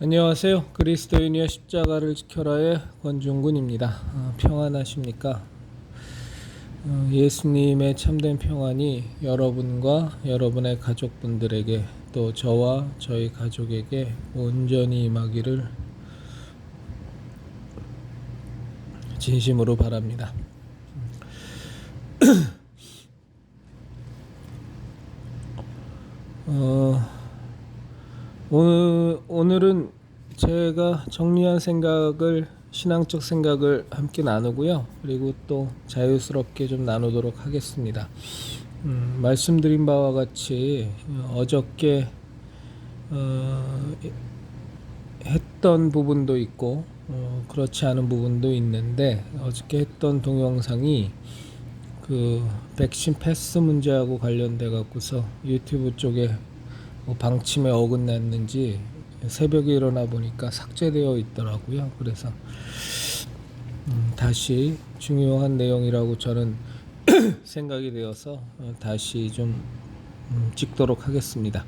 안녕하세요. 그리스도인이여 십자가를 지켜라의 권중근입니다. 평안하십니까? 예수님의 참된 평안이 여러분과 여러분의 가족분들에게 또 저와 저희 가족에게 온전히 임하기를 진심으로 바랍니다. 오늘은 제가 정리한 생각을 신앙적 생각을 함께 나누고요. 그리고 또 자유스럽게 좀 나누도록 하겠습니다. 말씀드린 바와 같이 어저께 했던 부분도 있고 그렇지 않은 부분도 있는데, 어저께 했던 동영상이 그 백신 패스 문제하고 관련돼 갖고서 유튜브 쪽에 방침에 어긋났는지 새벽에 일어나 보니까 삭제되어 있더라고요. 그래서 다시 중요한 내용이라고 저는 생각이 되어서 다시 좀 찍도록 하겠습니다.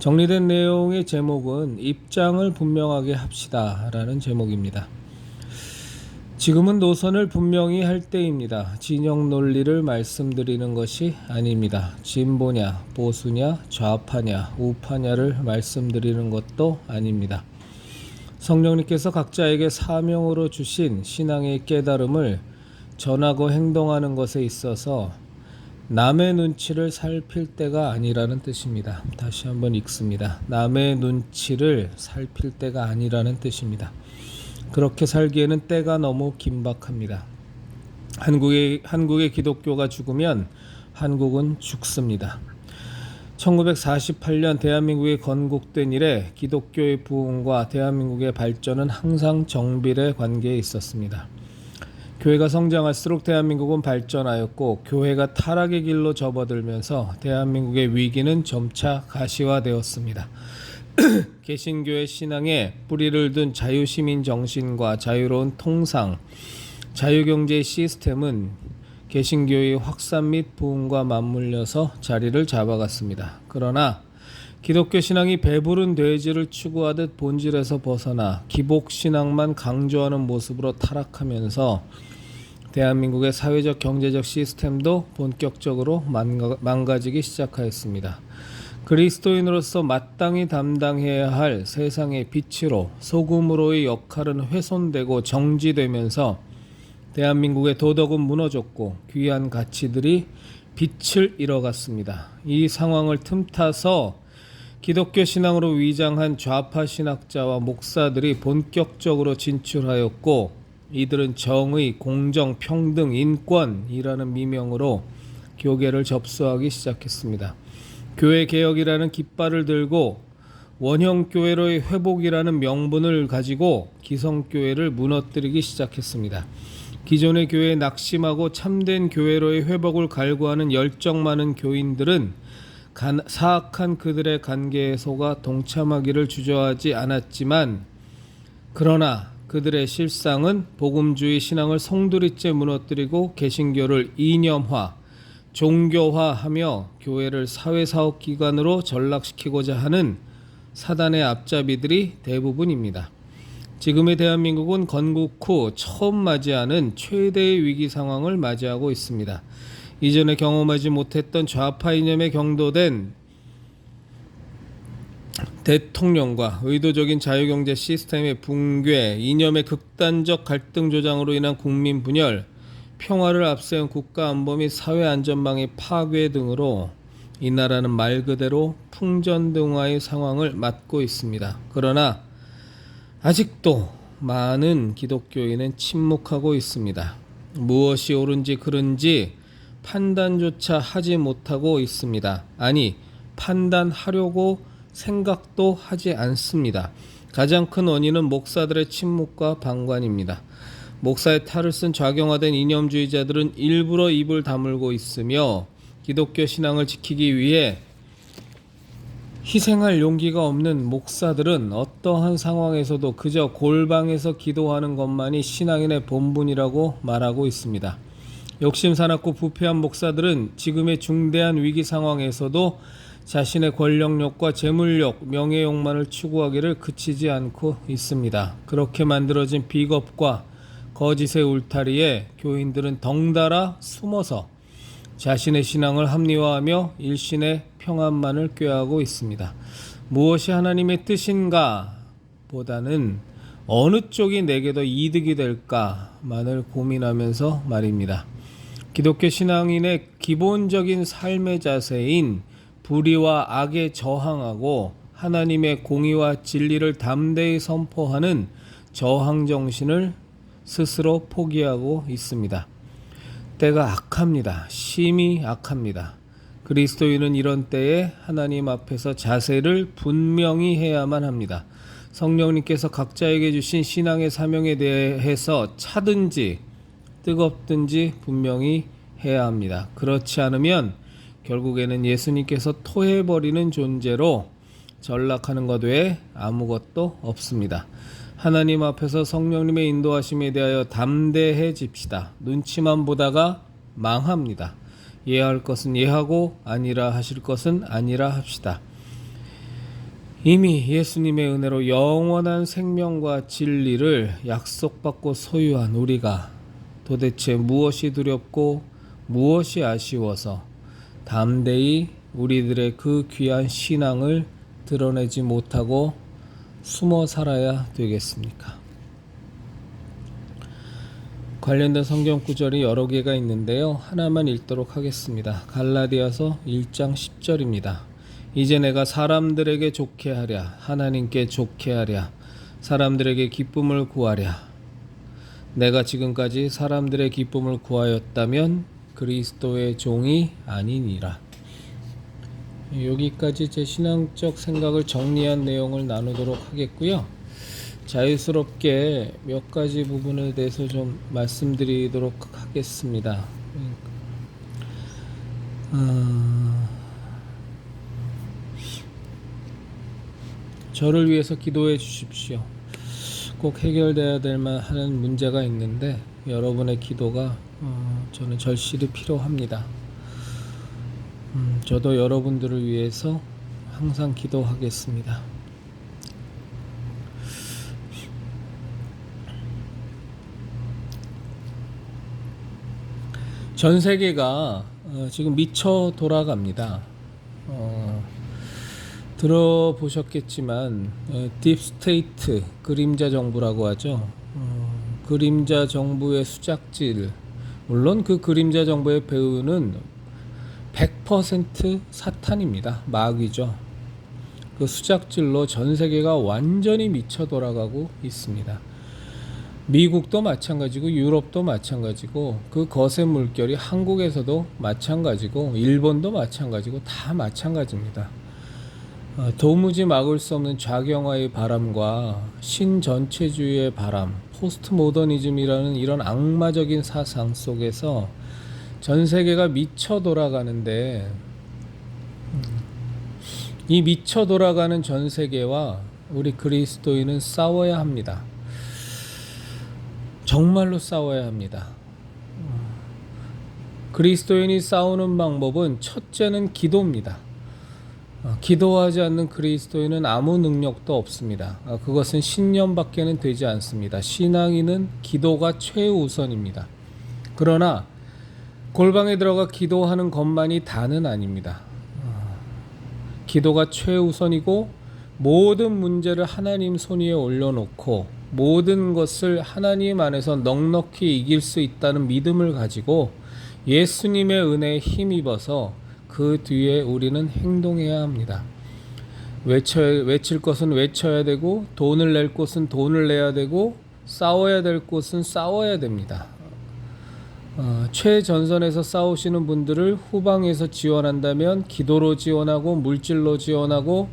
정리된 내용의 제목은 입장을 분명하게 합시다 라는 제목입니다. 지금은 노선을 분명히 할 때입니다. 진영 논리를 말씀드리는 것이 아닙니다. 진보냐, 보수냐, 좌파냐, 우파냐를 말씀드리는 것도 아닙니다. 성령님께서 각자에게 사명으로 주신 신앙의 깨달음을 전하고 행동하는 것에 있어서 남의 눈치를 살필 때가 아니라는 뜻입니다. 다시 한번 읽습니다. 남의 눈치를 살필 때가 아니라는 뜻입니다. 그렇게 살기에는 때가 너무 긴박합니다. 한국의 기독교가 죽으면 한국은 죽습니다. 1948년 대한민국이 건국된 이래 기독교의 부흥과 대한민국의 발전은 항상 정비례 관계에 있었습니다. 교회가 성장할수록 대한민국은 발전하였고, 교회가 타락의 길로 접어들면서 대한민국의 위기는 점차 가시화되었습니다. 개신교의 신앙에 뿌리를 둔 자유시민 정신과 자유로운 통상, 자유경제 시스템은 개신교의 확산 및 부흥과 맞물려서 자리를 잡아갔습니다. 그러나 기독교 신앙이 배부른 돼지를 추구하듯 본질에서 벗어나 기복신앙만 강조하는 모습으로 타락하면서 대한민국의 사회적 경제적 시스템도 본격적으로 망가지기 시작하였습니다. 그리스도인으로서 마땅히 담당해야 할 세상의 빛으로 소금으로의 역할은 훼손되고 정지되면서 대한민국의 도덕은 무너졌고 귀한 가치들이 빛을 잃어갔습니다. 이 상황을 틈타서 기독교 신앙으로 위장한 좌파 신학자와 목사들이 본격적으로 진출하였고, 이들은 정의, 공정, 평등, 인권이라는 미명으로 교계를 접수하기 시작했습니다. 교회 개혁이라는 깃발을 들고 원형교회로의 회복이라는 명분을 가지고 기성교회를 무너뜨리기 시작했습니다. 기존의 교회에 낙심하고 참된 교회로의 회복을 갈구하는 열정 많은 교인들은 사악한 그들의 관계에 속아 동참하기를 주저하지 않았지만, 그러나 그들의 실상은 복음주의 신앙을 송두리째 무너뜨리고 개신교를 이념화, 종교화하며 교회를 사회사업기관으로 전락시키고자 하는 사단의 앞잡이들이 대부분입니다. 지금의 대한민국은 건국 후 처음 맞이하는 최대의 위기 상황을 맞이하고 있습니다. 이전에 경험하지 못했던 좌파 이념에 경도된 대통령과 의도적인 자유경제 시스템의 붕괴, 이념의 극단적 갈등 조장으로 인한 국민 분열, 평화를 앞세운 국가안보 및 사회안전망의 파괴 등으로 이 나라는 말 그대로 풍전등화의 상황을 맞고 있습니다. 그러나 아직도 많은 기독교인은 침묵하고 있습니다. 무엇이 옳은지 그른지 판단조차 하지 못하고 있습니다. 아니, 판단하려고 생각도 하지 않습니다. 가장 큰 원인은 목사들의 침묵과 방관입니다. 목사의 탈을 쓴 좌경화된 이념주의자들은 일부러 입을 다물고 있으며, 기독교 신앙을 지키기 위해 희생할 용기가 없는 목사들은 어떠한 상황에서도 그저 골방에서 기도하는 것만이 신앙인의 본분이라고 말하고 있습니다. 욕심사납고 부패한 목사들은 지금의 중대한 위기 상황에서도 자신의 권력욕과 재물욕, 명예욕만을 추구하기를 그치지 않고 있습니다. 그렇게 만들어진 비겁과 거짓의 울타리에 교인들은 덩달아 숨어서 자신의 신앙을 합리화하며 일신의 평안만을 꾀하고 있습니다. 무엇이 하나님의 뜻인가 보다는 어느 쪽이 내게 더 이득이 될까만을 고민하면서 말입니다. 기독교 신앙인의 기본적인 삶의 자세인 불의와 악에 저항하고 하나님의 공의와 진리를 담대히 선포하는 저항 정신을 스스로 포기하고 있습니다. 때가 악합니다. 심히 악합니다. 그리스도인은 이런 때에 하나님 앞에서 자세를 분명히 해야만 합니다. 성령님께서 각자에게 주신 신앙의 사명에 대해서 차든지 뜨겁든지 분명히 해야 합니다. 그렇지 않으면 결국에는 예수님께서 토해버리는 존재로 전락하는 것 외에 아무것도 없습니다. 하나님 앞에서 성령님의 인도하심에 대하여 담대해집시다. 눈치만 보다가 망합니다. 예할 것은 예하고 아니라 하실 것은 아니라 합시다. 이미 예수님의 은혜로 영원한 생명과 진리를 약속받고 소유한 우리가 도대체 무엇이 두렵고 무엇이 아쉬워서 담대히 우리들의 그 귀한 신앙을 드러내지 못하고 숨어 살아야 되겠습니까? 관련된 성경 구절이 여러 개가 있는데요. 하나만 읽도록 하겠습니다. 갈라디아서 1장 10절입니다. 이제 내가 사람들에게 좋게 하랴, 하나님께 좋게 하랴, 사람들에게 기쁨을 구하랴. 내가 지금까지 사람들의 기쁨을 구하였다면 그리스도의 종이 아니니라. 여기까지 제 신앙적 생각을 정리한 내용을 나누도록 하겠고요. 자유스럽게 몇 가지 부분에 대해서 좀 말씀드리도록 하겠습니다. 저를 위해서 기도해 주십시오. 꼭 해결돼야 될 만한 문제가 있는데 여러분의 기도가 저는 절실히 필요합니다. 저도 여러분들을 위해서 항상 기도하겠습니다. 전 세계가 지금 미쳐 돌아갑니다. 들어보셨겠지만 딥스테이트, 그림자 정부라고 하죠. 그림자 정부의 수작질, 물론 그 그림자 정부의 배후는 100% 사탄입니다. 마귀죠. 그 수작질로 전 세계가 완전히 미쳐 돌아가고 있습니다. 미국도 마찬가지고 유럽도 마찬가지고 그 거센 물결이 한국에서도 마찬가지고 일본도 마찬가지고 다 마찬가지입니다. 도무지 막을 수 없는 좌경화의 바람과 신전체주의의 바람, 포스트 모더니즘이라는 이런 악마적인 사상 속에서 전 세계가 미쳐 돌아가는데 이 미쳐 돌아가는 전 세계와 우리 그리스도인은 싸워야 합니다. 정말로 싸워야 합니다. 그리스도인이 싸우는 방법은 첫째는 기도입니다. 기도하지 않는 그리스도인은 아무 능력도 없습니다. 그것은 신념밖에는 되지 않습니다. 신앙인은 기도가 최우선입니다. 그러나 골방에 들어가 기도하는 것만이 다는 아닙니다. 기도가 최우선이고 모든 문제를 하나님 손 위에 올려놓고 모든 것을 하나님 안에서 넉넉히 이길 수 있다는 믿음을 가지고 예수님의 은혜에 힘입어서 그 뒤에 우리는 행동해야 합니다. 외칠 것은 외쳐야 되고 돈을 낼 곳은 돈을 내야 되고 싸워야 될 곳은 싸워야 됩니다. 최전선에서 싸우시는 분들을 후방에서 지원한다면 기도로 지원하고 물질로 지원하고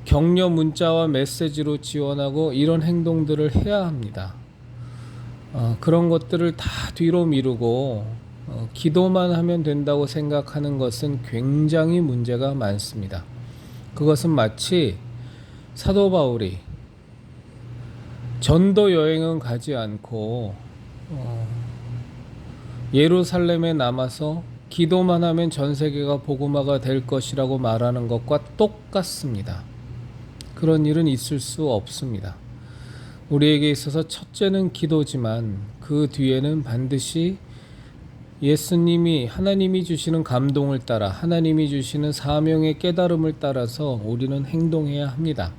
격려 문자와 메시지로 지원하고 이런 행동들을 해야 합니다. 그런 것들을 다 뒤로 미루고 기도만 하면 된다고 생각하는 것은 굉장히 문제가 많습니다. 그것은 마치 사도 바울이 전도 여행은 가지 않고 예루살렘에 남아서 기도만 하면 전 세계가 복음화가 될 것이라고 말하는 것과 똑같습니다. 그런 일은 있을 수 없습니다. 우리에게 있어서 첫째는 기도지만 그 뒤에는 반드시 예수님이 하나님이 주시는 감동을 따라 하나님이 주시는 사명의 깨달음을 따라서 우리는 행동해야 합니다.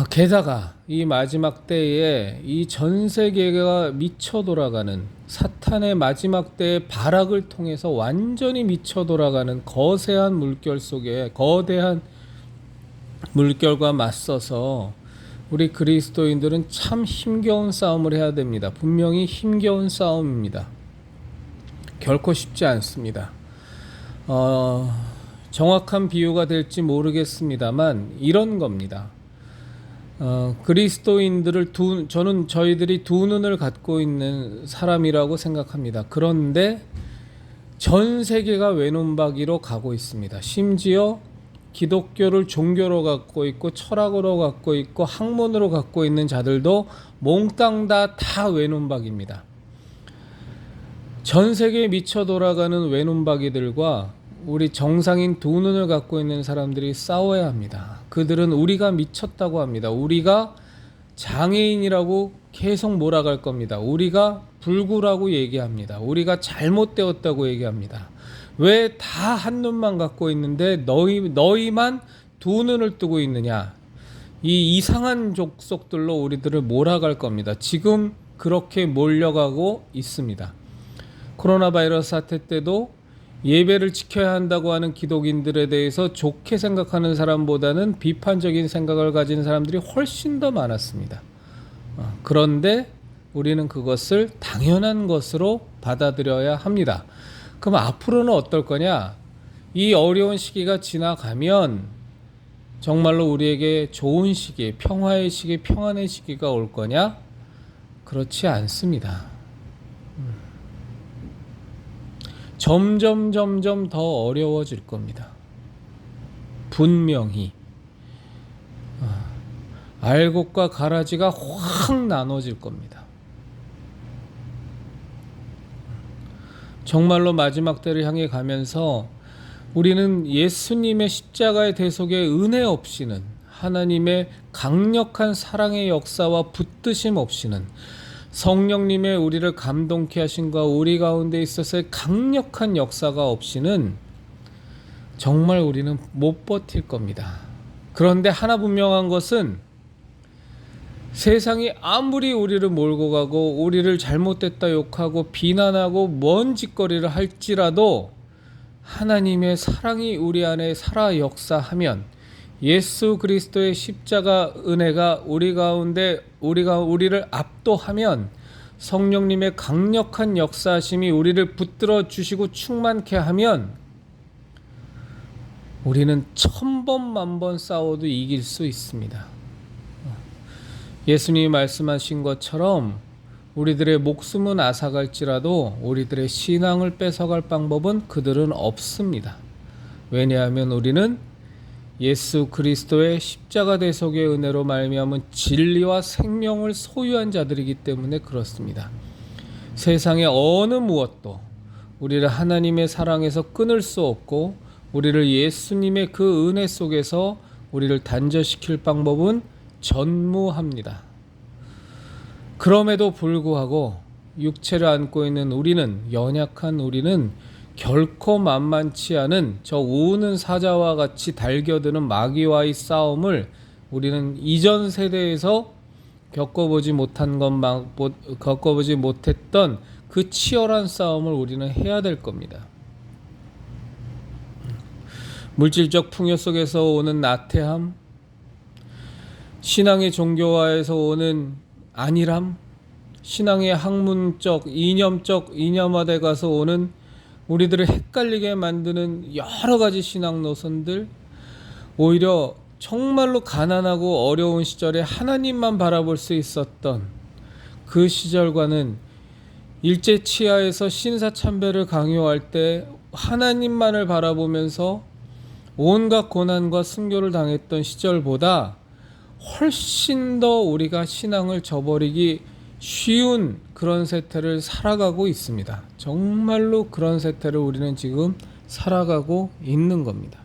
게다가 이 마지막 때에 이 전 세계가 미쳐 돌아가는 사탄의 마지막 때의 발악을 통해서 완전히 미쳐 돌아가는 거대한 물결 속에 거대한 물결과 맞서서 우리 그리스도인들은 참 힘겨운 싸움을 해야 됩니다. 분명히 힘겨운 싸움입니다. 결코 쉽지 않습니다. 정확한 비유가 될지 모르겠습니다만 이런 겁니다. 그리스도인들을 저는 저희들이 두 눈을 갖고 있는 사람이라고 생각합니다. 그런데 전 세계가 외눈박이로 가고 있습니다. 심지어 기독교를 종교로 갖고 있고 철학으로 갖고 있고 학문으로 갖고 있는 자들도 몽땅 다 외눈박이입니다. 전 세계에 미쳐 돌아가는 외눈박이들과 우리 정상인 두 눈을 갖고 있는 사람들이 싸워야 합니다. 그들은 우리가 미쳤다고 합니다. 우리가 장애인이라고 계속 몰아갈 겁니다. 우리가 불구라고 얘기합니다. 우리가 잘못되었다고 얘기합니다. 왜 다 한 눈만 갖고 있는데 너희만 두 눈을 뜨고 있느냐. 이 이상한 족속들로 우리들을 몰아갈 겁니다. 지금 그렇게 몰려가고 있습니다. 코로나 바이러스 사태 때도 예배를 지켜야 한다고 하는 기독인들에 대해서 좋게 생각하는 사람보다는 비판적인 생각을 가진 사람들이 훨씬 더 많았습니다. 그런데 우리는 그것을 당연한 것으로 받아들여야 합니다. 그럼 앞으로는 어떨 거냐? 이 어려운 시기가 지나가면 정말로 우리에게 좋은 시기, 평화의 시기, 평안의 시기가 올 거냐? 그렇지 않습니다. 점점 더 어려워질 겁니다. 분명히 알곡과 가라지가 확 나눠질 겁니다. 정말로 마지막 때를 향해 가면서 우리는 예수님의 십자가의 대속의 은혜 없이는 하나님의 강력한 사랑의 역사와 붙드심 없이는 성령님의 우리를 감동케 하신과 우리 가운데 있어서의 강력한 역사가 없이는 정말 우리는 못 버틸 겁니다. 그런데 하나 분명한 것은 세상이 아무리 우리를 몰고 가고 우리를 잘못됐다 욕하고 비난하고 먼 짓거리를 할지라도 하나님의 사랑이 우리 안에 살아 역사하면 예수 그리스도의 십자가 은혜가 우리 가운데 우리를 압도하면 성령님의 강력한 역사하심이 우리를 붙들어 주시고 충만케 하면 우리는 1000번 만번 싸워도 이길 수 있습니다. 예수님이 말씀하신 것처럼 우리들의 목숨은 앗아갈지라도 우리들의 신앙을 뺏어갈 방법은 그들은 없습니다. 왜냐하면 우리는 예수 그리스도의 십자가 대속의 은혜로 말미암은 진리와 생명을 소유한 자들이기 때문에 그렇습니다. 세상의 어느 무엇도 우리를 하나님의 사랑에서 끊을 수 없고 우리를 예수님의 그 은혜 속에서 우리를 단절시킬 방법은 전무합니다. 그럼에도 불구하고 육체를 안고 있는 우리는 연약한 우리는 결코 만만치 않은 저 우는 사자와 같이 달겨드는 마귀와의 싸움을 우리는 이전 세대에서 겪어보지 못했던 그 치열한 싸움을 우리는 해야 될 겁니다. 물질적 풍요 속에서 오는 나태함, 신앙의 종교화에서 오는 안일함, 신앙의 학문적, 이념화돼 가서 오는 우리들을 헷갈리게 만드는 여러 가지 신앙 노선들, 오히려 정말로 가난하고 어려운 시절에 하나님만 바라볼 수 있었던 그 시절과는 일제치하에서 신사참배를 강요할 때 하나님만을 바라보면서 온갖 고난과 순교를 당했던 시절보다 훨씬 더 우리가 신앙을 저버리기 쉬운 그런 세태를 살아가고 있습니다. 정말로 그런 세태를 우리는 지금 살아가고 있는 겁니다.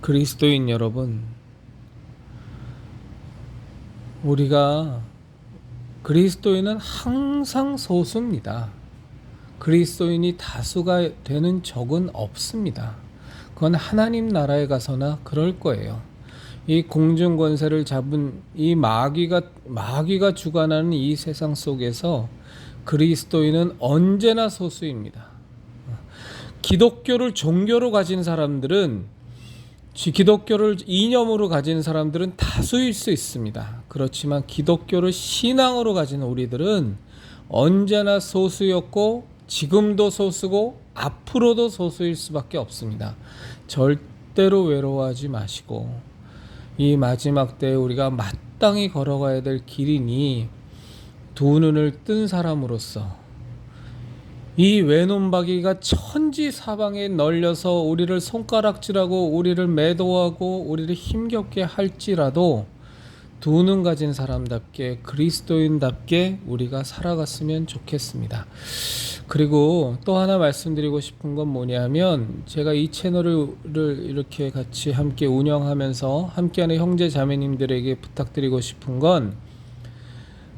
그리스도인 여러분, 우리가 그리스도인은 항상 소수입니다. 그리스도인이 다수가 되는 적은 없습니다. 그건 하나님 나라에 가서나 그럴 거예요. 이 공중 권세를 잡은 이 마귀가 주관하는 이 세상 속에서 그리스도인은 언제나 소수입니다. 기독교를 종교로 가진 사람들은, 기독교를 이념으로 가진 사람들은 다수일 수 있습니다. 그렇지만 기독교를 신앙으로 가진 우리들은 언제나 소수였고 지금도 소수고 앞으로도 소수일 수밖에 없습니다. 절대로 외로워하지 마시고, 이 마지막 때에 우리가 마땅히 걸어가야 될 길이니 두 눈을 뜬 사람으로서 이 외눈박이가 천지사방에 널려서 우리를 손가락질하고 우리를 매도하고 우리를 힘겹게 할지라도 두 눈 가진 사람답게 그리스도인답게 우리가 살아갔으면 좋겠습니다. 그리고 또 하나 말씀드리고 싶은 건 뭐냐면, 제가 이 채널을 이렇게 같이 함께 운영하면서 함께하는 형제 자매님들에게 부탁드리고 싶은 건,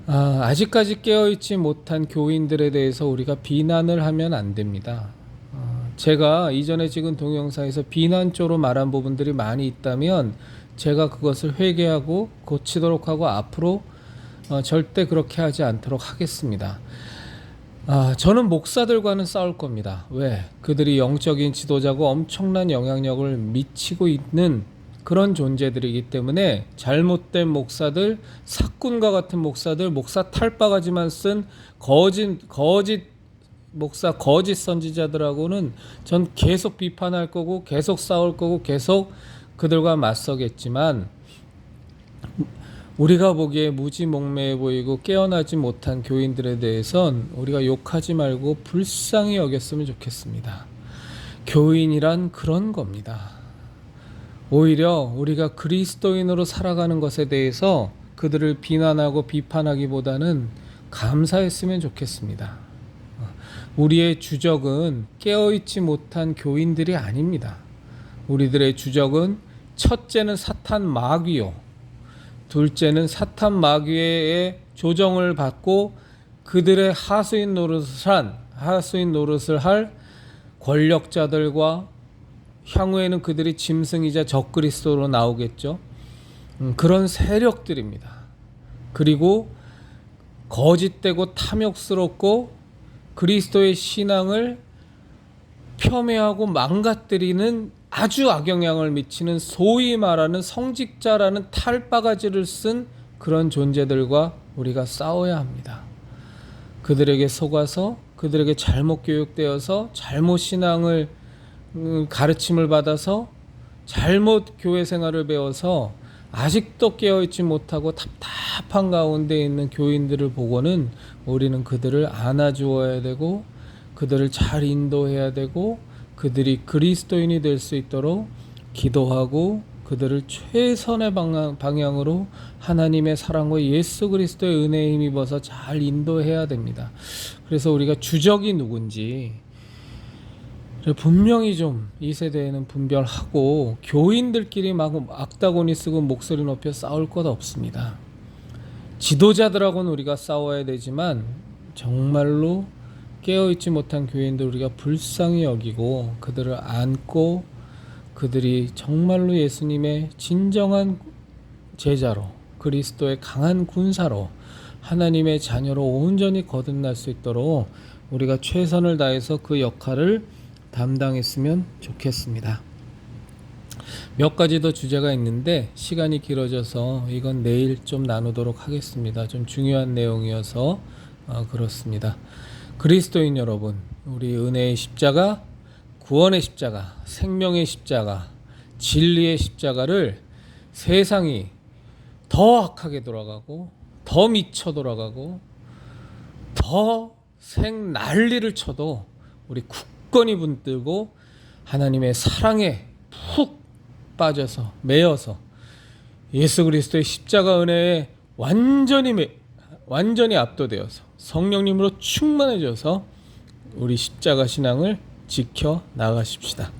아직까지 깨어있지 못한 교인들에 대해서 우리가 비난을 하면 안 됩니다. 제가 이전에 찍은 동영상에서 비난조로 말한 부분들이 많이 있다면 제가 그것을 회개하고 고치도록 하고 앞으로 절대 그렇게 하지 않도록 하겠습니다. 저는 목사들과는 싸울 겁니다. 왜? 그들이 영적인 지도자고 엄청난 영향력을 미치고 있는 그런 존재들이기 때문에 잘못된 목사들, 사꾼과 같은 목사들, 목사 탈바가지만 쓴 거짓 목사, 거짓 선지자들하고는 전 계속 비판할 거고 계속 싸울 거고 계속 그들과 맞서겠지만, 우리가 보기에 무지몽매해 보이고 깨어나지 못한 교인들에 대해선 우리가 욕하지 말고 불쌍히 여겼으면 좋겠습니다. 교인이란 그런 겁니다. 오히려 우리가 그리스도인으로 살아가는 것에 대해서 그들을 비난하고 비판하기보다는 감사했으면 좋겠습니다. 우리의 주적은 깨어있지 못한 교인들이 아닙니다. 우리들의 주적은 첫째는 사탄 마귀요, 둘째는 사탄 마귀의 조정을 받고 그들의 하수인 노릇을 할 권력자들과, 향후에는 그들이 짐승이자 적그리스도로 나오겠죠. 그런 세력들입니다. 그리고 거짓되고 탐욕스럽고 그리스도의 신앙을 폄훼하고 망가뜨리는 아주 악영향을 미치는 소위 말하는 성직자라는 탈바가지를 쓴 그런 존재들과 우리가 싸워야 합니다. 그들에게 속아서, 그들에게 잘못 교육되어서 잘못 신앙을 가르침을 받아서 잘못 교회 생활을 배워서 아직도 깨어있지 못하고 답답한 가운데 있는 교인들을 보고는 우리는 그들을 안아주어야 되고 그들을 잘 인도해야 되고 그들이 그리스도인이 될 수 있도록 기도하고 그들을 최선의 방향으로 하나님의 사랑과 예수 그리스도의 은혜에 힘입어서 잘 인도해야 됩니다. 그래서 우리가 주적이 누군지 분명히 좀 이 세대에는 분별하고, 교인들끼리 막 악다구니 쓰고 목소리 높여 싸울 것 없습니다. 지도자들하고는 우리가 싸워야 되지만 정말로 깨어있지 못한 교인들 우리가 불쌍히 여기고 그들을 안고, 그들이 정말로 예수님의 진정한 제자로, 그리스도의 강한 군사로, 하나님의 자녀로 온전히 거듭날 수 있도록 우리가 최선을 다해서 그 역할을 담당했으면 좋겠습니다. 몇 가지 더 주제가 있는데 시간이 길어져서 이건 내일 좀 나누도록 하겠습니다. 좀 중요한 내용이어서 그렇습니다. 그리스도인 여러분, 우리 은혜의 십자가, 구원의 십자가, 생명의 십자가, 진리의 십자가를 세상이 더 악하게 돌아가고 더 미쳐 돌아가고 더 생난리를 쳐도 우리 굳건히 붙들고 하나님의 사랑에 푹 빠져서 매여서 예수 그리스도의 십자가 은혜에 완전히 압도되어서 성령님으로 충만해져서 우리 십자가 신앙을 지켜 나가십시다.